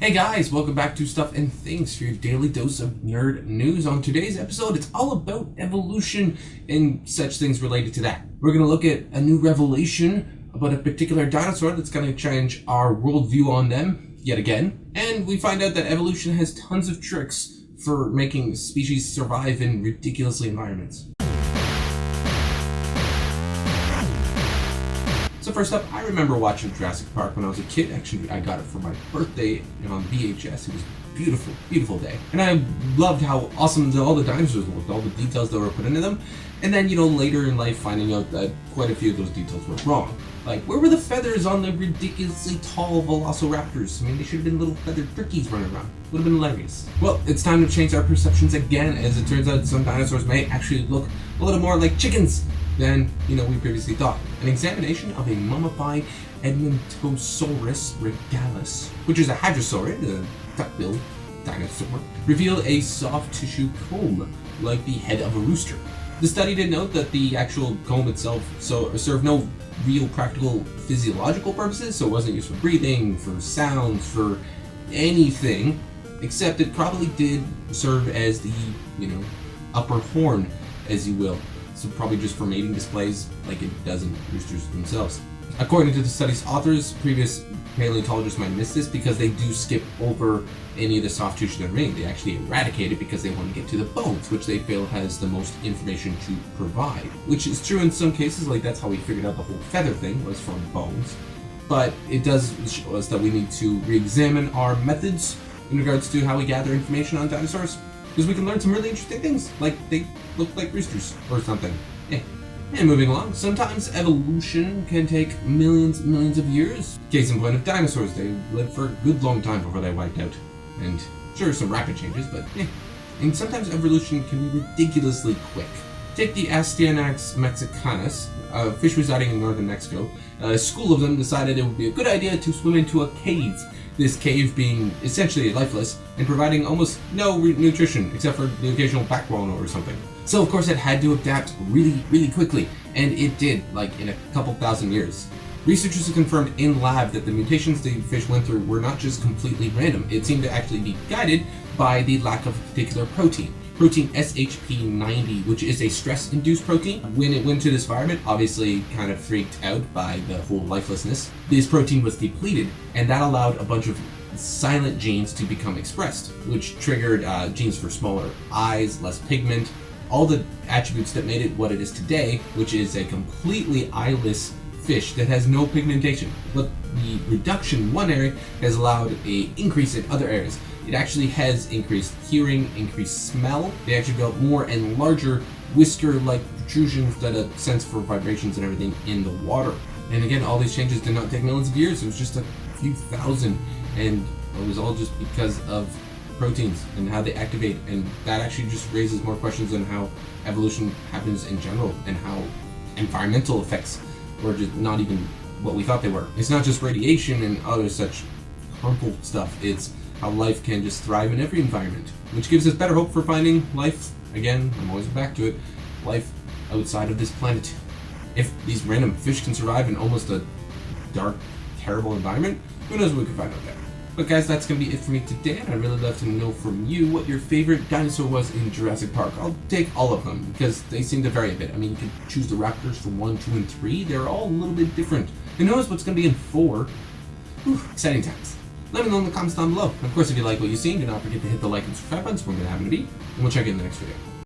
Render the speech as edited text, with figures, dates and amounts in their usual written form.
Hey guys, welcome back to Stuff and Things for your daily dose of nerd news. On today's episode, it's all about evolution and such things related to that. We're going to look at a new revelation about a particular dinosaur that's going to change our worldview on them yet again. And we find out that evolution has tons of tricks for making species survive in ridiculously environments. So first up, I remember watching Jurassic Park when I was a kid. Actually, I got it for my birthday on VHS. It was a beautiful, beautiful day. And I loved how awesome all the dinosaurs looked, all the details that were put into them. And then, later in life, finding out that quite a few of those details were wrong. Like, where were the feathers on the ridiculously tall velociraptors? I mean, they should have been little feathered turkeys running around. Would have been hilarious. Well, it's time to change our perceptions again, as it turns out some dinosaurs may actually look a little more like chickens than, we previously thought. An examination of a mummified Edmontosaurus regalis, which is a hadrosaurid, a duck-billed dinosaur, revealed a soft tissue comb, like the head of a rooster. The study did note that the actual comb itself served no real practical physiological purposes, so it wasn't used for breathing, for sounds, for anything, except it probably did serve as the, upper horn, as you will. So probably just for mating displays like it does in roosters themselves. According to the study's authors, previous paleontologists might miss this because they do skip over any of the soft tissue that remain. They actually eradicate it because they want to get to the bones, which they feel has the most information to provide. Which is true in some cases, like that's how we figured out the whole feather thing was from bones. But it does show us that we need to re-examine our methods in regards to how we gather information on dinosaurs. Because we can learn some really interesting things, like they look like roosters or something. Yeah. And moving along, sometimes evolution can take millions and millions of years. Case in point of dinosaurs, they lived for a good long time before they wiped out. And sure, some rapid changes, but yeah. And sometimes evolution can be ridiculously quick. Take the Astyanax mexicanus, a fish residing in northern Mexico. A school of them decided it would be a good idea to swim into a cave. This cave being essentially lifeless and providing almost no nutrition except for the occasional backbone or something. So of course it had to adapt really, really quickly, and it did, like in a couple thousand years. Researchers have confirmed in lab that the mutations the fish went through were not just completely random. It seemed to actually be guided by the lack of a particular protein SHP90, which is a stress-induced protein. When it went to this environment, obviously kind of freaked out by the whole lifelessness. This protein was depleted, and that allowed a bunch of silent genes to become expressed, which triggered genes for smaller eyes, less pigment, all the attributes that made it what it is today, which is a completely eyeless fish that has no pigmentation. But the reduction in one area has allowed an increase in other areas. It actually has increased hearing, increased smell. They actually built more and larger whisker-like protrusions that sense for vibrations and everything in the water. And again, all these changes did not take millions of years. It was just a few thousand, and it was all just because of proteins and how they activate. And that actually just raises more questions on how evolution happens in general and how environmental effects were just not even what we thought they were. It's not just radiation and other such harmful stuff. It's how life can just thrive in every environment, which gives us better hope for finding life, again, I'm always back to it, life outside of this planet. If these random fish can survive in almost a dark, terrible environment, who knows what we can find out there. But guys, that's going to be it for me today, and I'd really love to know from you what your favorite dinosaur was in Jurassic Park. I'll take all of them, because they seem to vary a bit. I mean, you could choose the raptors for 1, 2, and 3. They're all a little bit different. Who knows what's going to be in 4? Whew, exciting times. Let me know in the comments down below. And of course, if you like what you've seen, do not forget to hit the like and subscribe buttons for me to happen to be, and we'll check you in the next video.